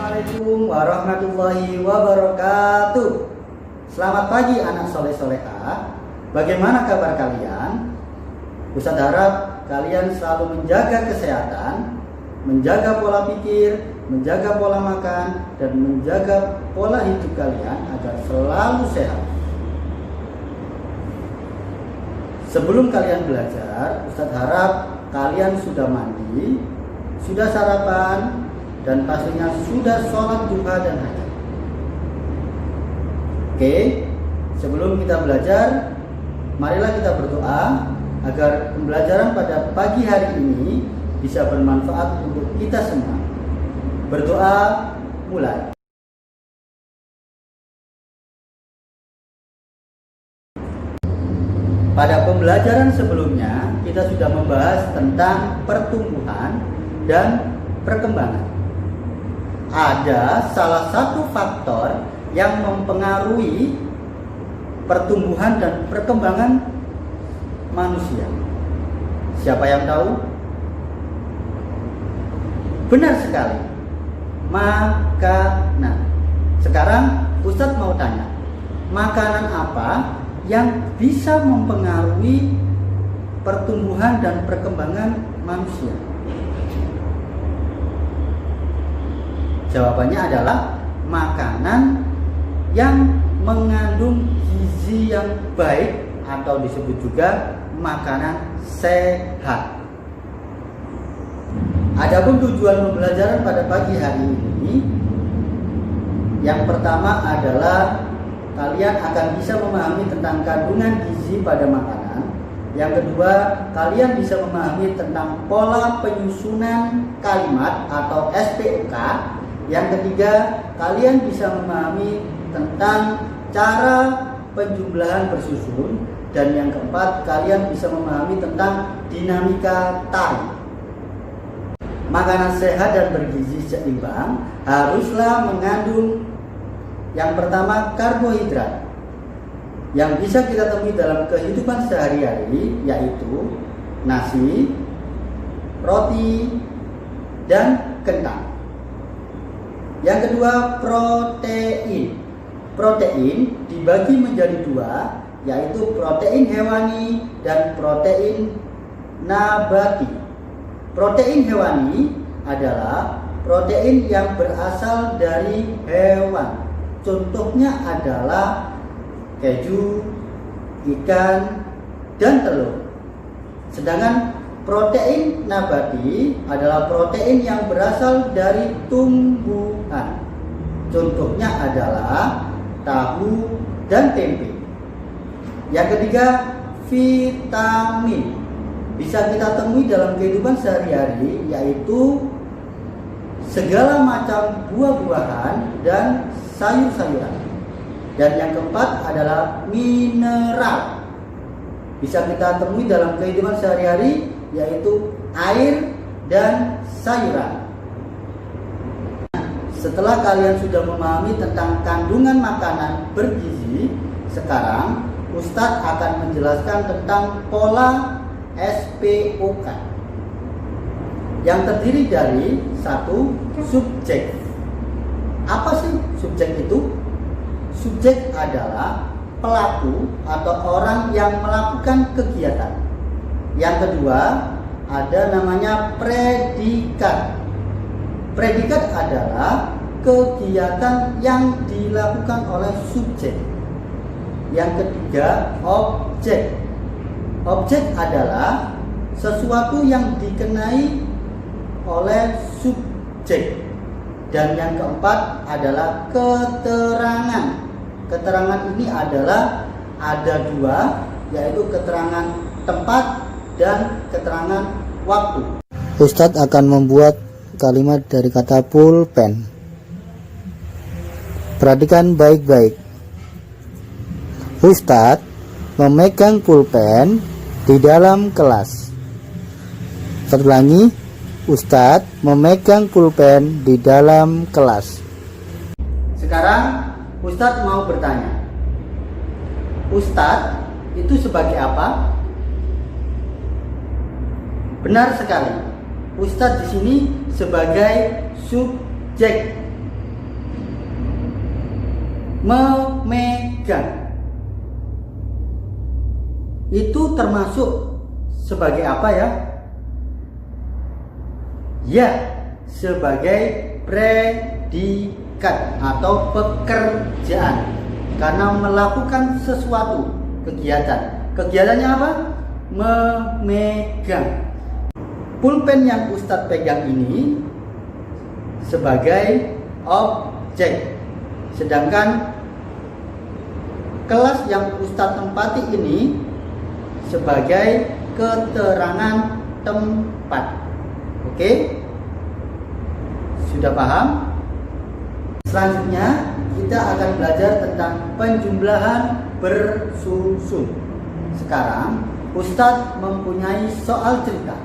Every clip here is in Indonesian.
Assalamualaikum warahmatullahi wabarakatuh. Selamat pagi anak soleh-solehah. Bagaimana kabar kalian? Ustadz harap kalian selalu menjaga kesehatan, menjaga pola pikir, menjaga pola makan, dan menjaga pola hidup kalian agar selalu sehat. Sebelum kalian belajar, Ustadz harap kalian sudah mandi, sudah sarapan, dan pastinya sudah sholat duha dan hajat. Oke, sebelum kita belajar, marilah kita berdoa agar pembelajaran pada pagi hari ini bisa bermanfaat untuk kita semua. Berdoa mulai. Pada pembelajaran sebelumnya, kita sudah membahas tentang pertumbuhan dan perkembangan. Ada salah satu faktor yang mempengaruhi pertumbuhan dan perkembangan manusia. Siapa yang tahu? Benar sekali, makanan. Sekarang Ustadz mau tanya, makanan apa yang bisa mempengaruhi pertumbuhan dan perkembangan manusia? Jawabannya adalah makanan yang mengandung gizi yang baik atau disebut juga makanan sehat. Adapun tujuan pembelajaran pada pagi hari ini, yang pertama adalah kalian akan bisa memahami tentang kandungan gizi pada makanan. Yang kedua, kalian bisa memahami tentang pola penyusunan kalimat atau SPOK. Yang ketiga, kalian bisa memahami tentang cara penjumlahan bersusun. Dan yang keempat, kalian bisa memahami tentang dinamika tarik. Makanan sehat dan bergizi seimbang haruslah mengandung yang pertama karbohidrat yang bisa kita temui dalam kehidupan sehari-hari, yaitu nasi, roti, dan kentang. Yang kedua, protein. Protein dibagi menjadi dua, yaitu protein hewani dan protein nabati. Protein hewani adalah protein yang berasal dari hewan. Contohnya adalah keju, ikan, dan telur. Sedangkan protein nabati adalah protein yang berasal dari tumbuhan. Contohnya adalah tahu dan tempe. Yang ketiga, vitamin. Bisa kita temui dalam kehidupan sehari-hari, yaitu segala macam buah-buahan dan sayur-sayuran. Dan yang keempat adalah mineral. Bisa kita temui dalam kehidupan sehari-hari, yaitu air dan sayuran. Setelah kalian sudah memahami tentang kandungan makanan bergizi, sekarang Ustadz akan menjelaskan tentang pola SPOK yang terdiri dari satu, subjek. Apa sih subjek itu? Subjek adalah pelaku atau orang yang melakukan kegiatan. Yang kedua, ada namanya predikat. Predikat adalah kegiatan yang dilakukan oleh subjek. Yang ketiga, objek. Objek adalah sesuatu yang dikenai oleh subjek. Dan yang keempat adalah keterangan. Keterangan ini adalah ada dua, yaitu keterangan tempat dan keterangan waktu. Ustadz akan membuat kalimat dari kata pulpen. Perhatikan baik-baik. Ustadz memegang pulpen di dalam kelas. Terulangi, Ustadz memegang pulpen di dalam kelas. Sekarang Ustadz mau bertanya, Ustadz itu sebagai apa? Benar sekali, Ustadz di sini sebagai subjek. memegang. Itu termasuk sebagai apa ya? Ya, sebagai predikat atau pekerjaan. Karena melakukan sesuatu kegiatan. Kegiatannya apa? Memegang. Pulpen yang Ustadz pegang ini sebagai objek. Sedangkan kelas yang Ustadz tempati ini sebagai keterangan tempat. Oke? Sudah paham? Selanjutnya kita akan belajar tentang penjumlahan bersusun. Sekarang Ustadz mempunyai soal cerita.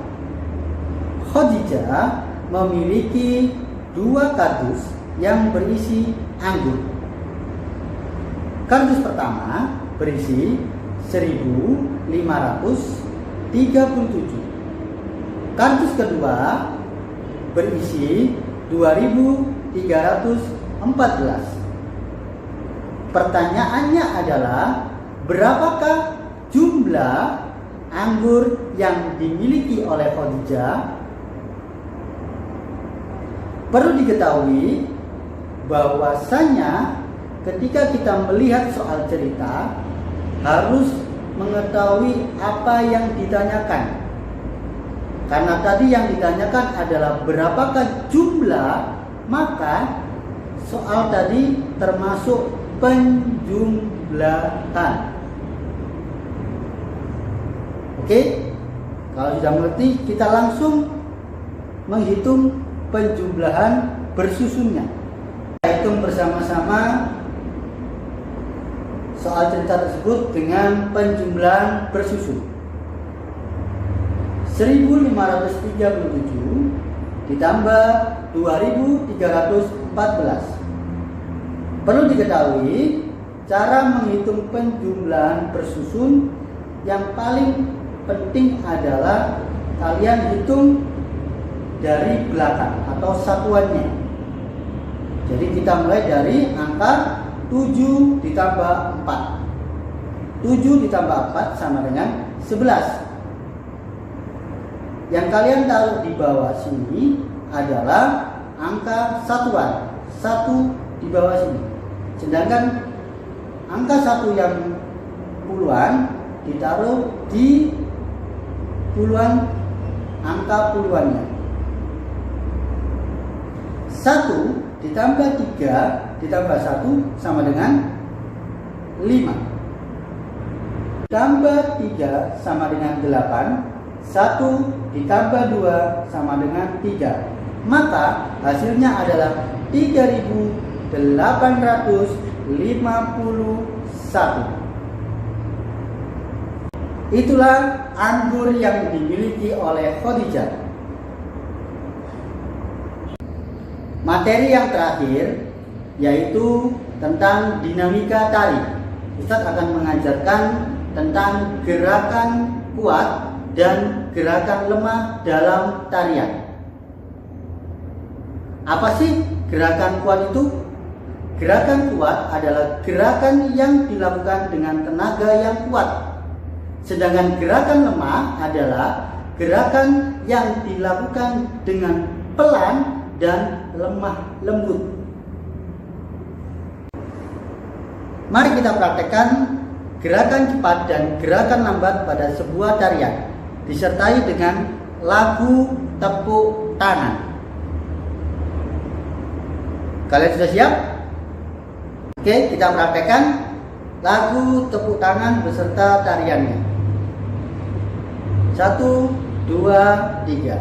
Khadijah memiliki 2 kardus yang berisi anggur. Kardus pertama berisi 1537. Kardus kedua berisi 2314. Pertanyaannya adalah berapakah jumlah anggur yang dimiliki oleh Khadijah? Perlu diketahui bahwasanya ketika kita melihat soal cerita harus mengetahui apa yang ditanyakan. Karena tadi yang ditanyakan adalah berapakah jumlah, maka soal tadi termasuk penjumlahan. Oke? Kalau sudah mengerti, kita langsung menghitung penjumlahan bersusunnya. Kita hitung bersama-sama soal cerita tersebut dengan penjumlahan bersusun. 1537 ditambah 2314. Perlu diketahui cara menghitung penjumlahan bersusun yang paling penting adalah kalian hitung dari belakang atau satuannya. Jadi kita mulai dari angka 7 ditambah 4. 7 ditambah 4 sama dengan 11. Yang kalian taruh di bawah sini adalah angka satuan. 1 di bawah sini. Sedangkan angka 1 yang puluhan ditaruh di puluhan, angka puluhannya. 1 ditambah 3 ditambah 1 sama dengan 5. Tambah 3 sama dengan 8. 1 ditambah 2 sama dengan 3. Maka hasilnya adalah 3851. Itulah anggur yang dimiliki oleh Khadijah. Materi yang terakhir yaitu tentang dinamika tari. Ustadz akan mengajarkan tentang gerakan kuat dan gerakan lemah dalam tarian. Apa sih gerakan kuat itu? Gerakan kuat adalah gerakan yang dilakukan dengan tenaga yang kuat. Sedangkan gerakan lemah adalah gerakan yang dilakukan dengan pelan dan lemah lembut. Mari kita praktekkan gerakan cepat dan gerakan lambat pada sebuah tarian, disertai dengan lagu tepuk tangan. Kalian sudah siap? Oke, kita praktekkan lagu tepuk tangan beserta tariannya. 1, 2, 3.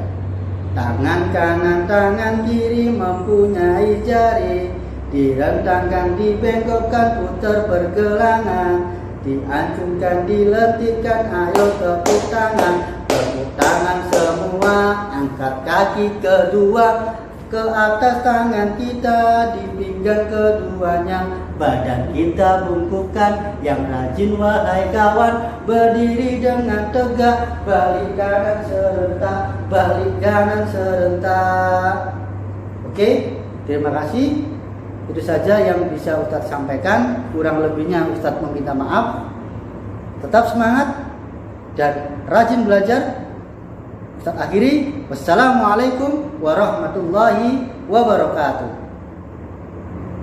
Tangan kanan, tangan kiri mempunyai jari, direntangkan, dibengkokkan, putar pergelangan, diacungkan, diletikkan, ayo tepuk tangan. Tepuk tangan semua, angkat kaki kedua ke atas, tangan kita di pinggang keduanya, badan kita bungkukkan yang rajin wahai kawan, berdiri dengan tegak, balik kanan serentak, balik kanan serentak. Oke, terima kasih. Itu saja yang bisa Ustadz sampaikan. Kurang lebihnya Ustadz meminta maaf. Tetap semangat dan rajin belajar. Ustadz akhiri. Wassalamualaikum warahmatullahi wabarakatuh.